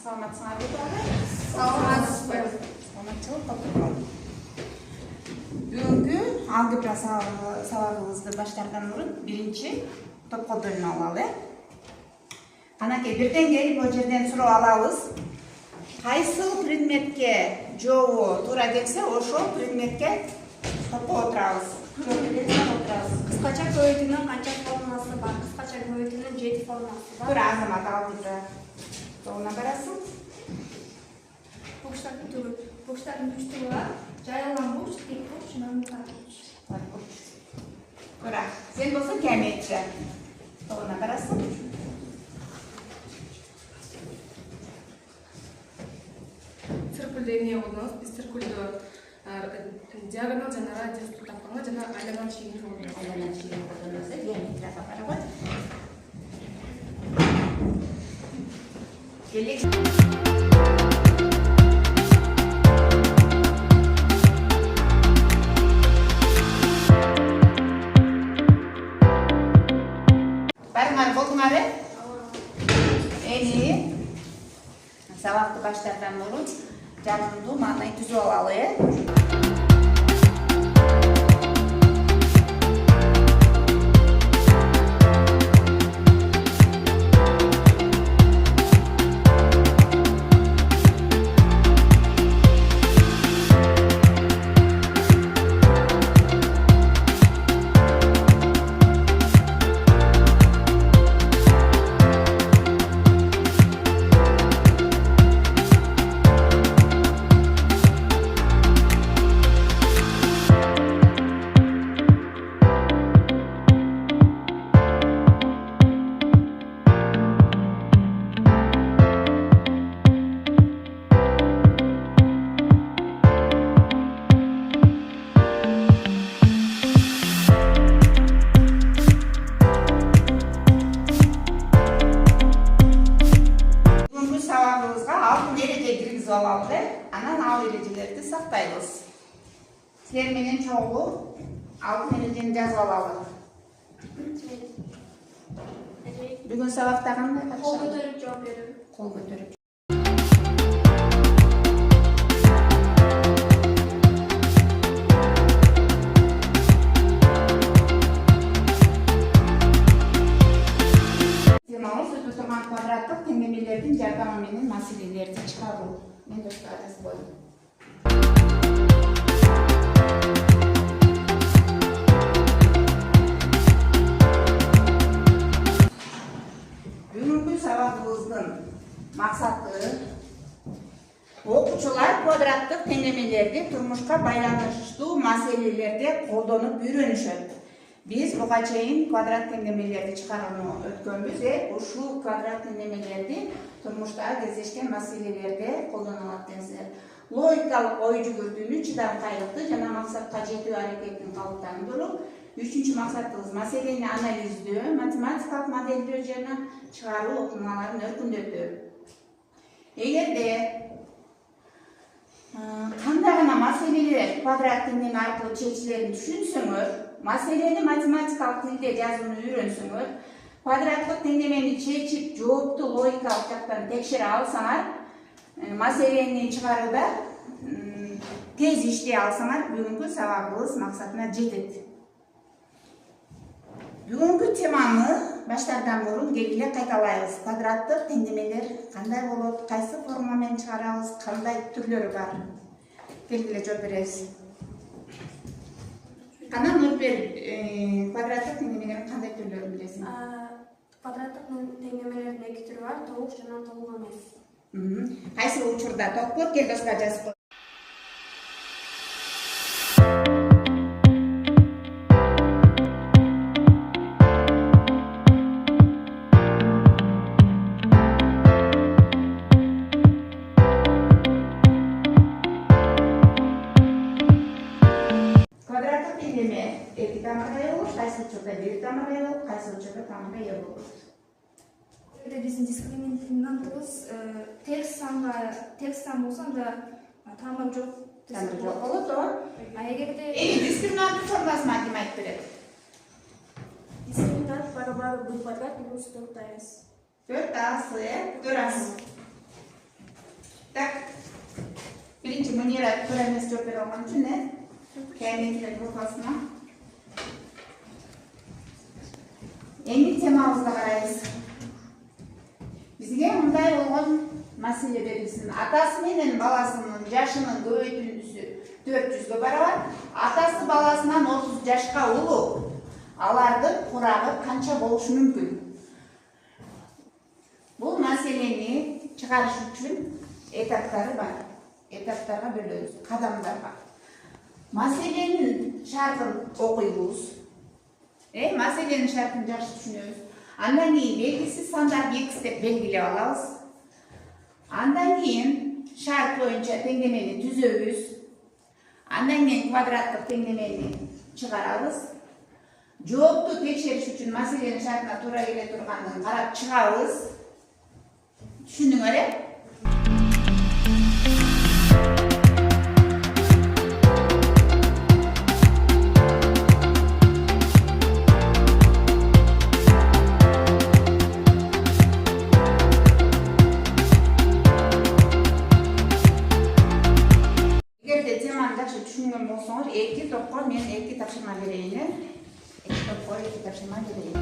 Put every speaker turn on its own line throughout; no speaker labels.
Саламатсыңарбы балдар? Саламатсызбы. Саламатчылык кылып. Бүгүнкү алгебра сабагыбызды баштаардан мурун биринчи топко бөлүнүп алалы. Анакей бирден келип бул жерден суроо алабыз. Кайсыл предметке жообу туура келсе, ошол предметке топко отурабыз.
Кыскача көбөйтүүнүн канча формуласы бар? Кыскача көбөйтүүнүн 7 формуласы бар.
Туура азамат алгебра тобуна барасың.
Бурчтардын түрү. Бурчтардын 3 түрү бар. Жайылган бурч, тик бурч, намыктар бурч.
Туура. Сен болсоң геометрия тобуна барасың.
Циркулдө эмне колдонобуз? Биз циркулдө диагонал жана радиусту тапканга жана айланган шегин колдонобуз.
Айланган шегин колдонобуз, геометрияга барабыз. Келек. Барыңар болдуңар? Эни сабакты баштаардан мурун жанымдуу маанай түзүп алалы. Анан ал эрежелерди сактайбыз. Силер менен чогуу алтын эрежени жазып алалы. Бүгүн сабакта кандай катышат?
Кол көтөрүп жооп берүү.
Кол көтөрүп. Темабыз өтө турган квадраттык теңдемелердин жардамы менен маселелерди чыгаруу. Мен достарыңыз болдым. Бүгүнкү сабагыбыздын максаты окуучулар квадраттык теңдемелерди турмушка байланыштуу маселелерде колдонуп үйрөнүшөт. Биз буга чейин квадрат теңдемелерди чыгарууну өткөнбүз. Ушул квадрат теңдемелерди турмуштагы кездешкен маселелерде колдоно алат экенсиздер. Логикалык ой жүгүртүүнү, чыдамкайлыкты жана максатка жетүү аракетин калыптандыруу. Үчүнчү максатыбыз маселени анализдөө, математикалык моделдөө жана чыгаруу окумаларын өркүндөтүү. Эгерде кандай гана маселелер квадрат теңдеми аркылуу чечилерин түшүнсөңөр, маселени математикалык тилде жазууну үйрөнсөңөр, квадраттык теңдемени чечип, жоопту логикалык жактан текшере алсаңар, маселени чыгарууда тез иштей алсаңар, бүгүнкү сабагыбыз максатына жетет. Бүгүнкү теманы баштаардан мурун келгиле кайталайбыз. Квадраттык теңдемелер кандай болот, кайсы формула менен чыгарабыз, кандай түрлөрү бар? Келгиле жооп беребиз. Анан Нурбер, квадраттык теңдемелердин кандай түрлөрүн билесиң?
Квадраттык теңдемелердин 2 түрү бар, толук жана толук эмес.
Кайсы учурда топкор кел достор жазып кой. Квадраттык теңдеме 2 тамырга болот, кайсы учурда 1 тамырга болот, кайсы учурда тамырга ээ болот.
Биздин дискриминантыбыз текст сан болсо анда тамыр жок.
Тамыр жок болот, туура.
А эгерде
дискриминанттын формуласын айтып айтып берет.
Дискриминант барабар 1 квадрат плюс 4 ас.
4 асы, 4 асы. Так. Birinci Münira törenmesi çok olmak için ne? Kendinizle grupasına. Endi temamızda qarayız. Bizge мындай болгон маселе берилсин. Атасы менен баласынын жашынын көбөйтүүсү 400гө барабар. Атасы баласынан 30 жашка улуу. Алардын курагы канча болушу мүмкүн? Бул маселени чыгарыш үчүн этаптары бар. Этаптарга бөлөбүз, кадамдарга. Маселенин шартын окуйбуз. Маселенин шартын жакшы түшүнөбүз. Андан кийин белгисиз сандар X деп белгилеп алабыз. Андан кийин шарт боюнча теңдемени түзөбүз. Андан кийин квадраттык теңдемени чыгарабыз. Жоопту текшериш үчүн маселенин шартына туура келе турганын карап чыгабыз. Түшүндүңөр? Düşüngen bolsoңор, 2 topqa men 2 tapşırma bereyim. 2 topqa 2 tapşırma bereyim.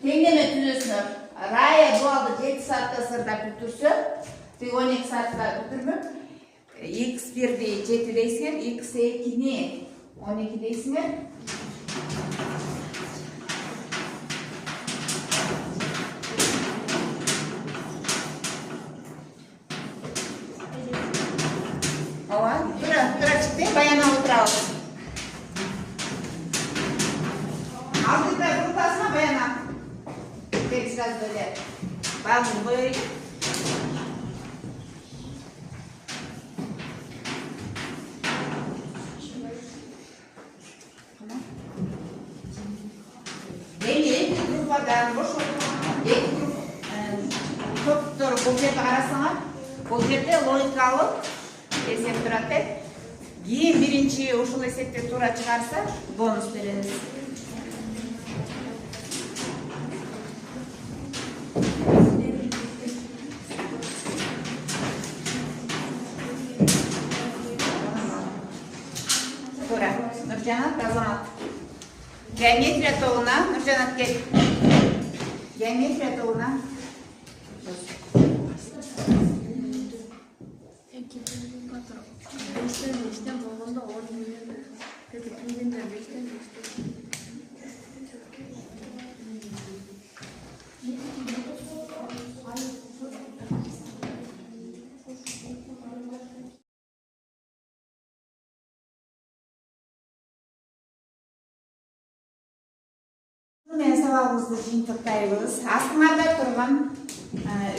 Tengdeme tüzüsünür. Raya doğalda 7 saatte sırda bütürse, 12 saatte bütürmüp, x1'de 7 deysiniz, x2'ni 12 deysiniz. Ava, tura çıktı, bayana oturalım. Aldıkta grupasına bayana. Tek biraz böyle. Bakın böyle. Belli grupadan boş grup bu жерде қарасаңар, бұл жерде логикалық есеп тұрады. Кейін бірінші ушул есепте тура чыгарса, бонус береміз. Тура. Нұржанат, Азамат. Геометрия тобына, Нұржанат кел. Геометрия тобына. Мен сабағымызды жиынтықтайбыз. Астыңарда тұрған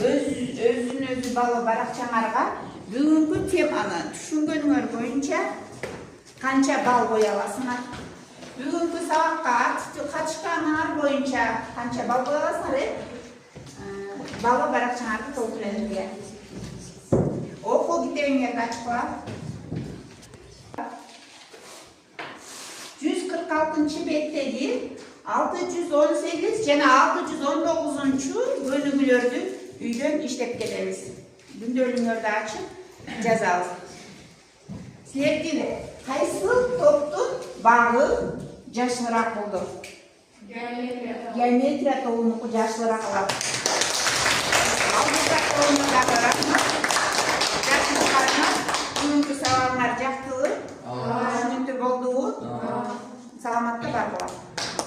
өзүн балы баракчаңарга бүгүнкү теманы түшүнгөнүңөр боюнча канча бал кое аласыңар? Бүгүнкү сабакка катышканыңар боюнча канча бал кое аласыңар? Балы баракчаңарды толтураңыздар. Окуу китебиңерди ачып коюп. 146 беттеги 618 жана 619 бөлүгүлөрдү үйдөн иштеп келебиз. Күндөлүңөрдү ачып жазабыз. Силердин кайсы топтун багы жашыраак болду? Геометрия тобунуку жашыраак алат. Алдыда колуңузда рахмат. Жакшы чыгарыңар. Бүгүнкү сабагыңар жактыбы? Түшүнүктүү болдубу? Саламатта бар болот.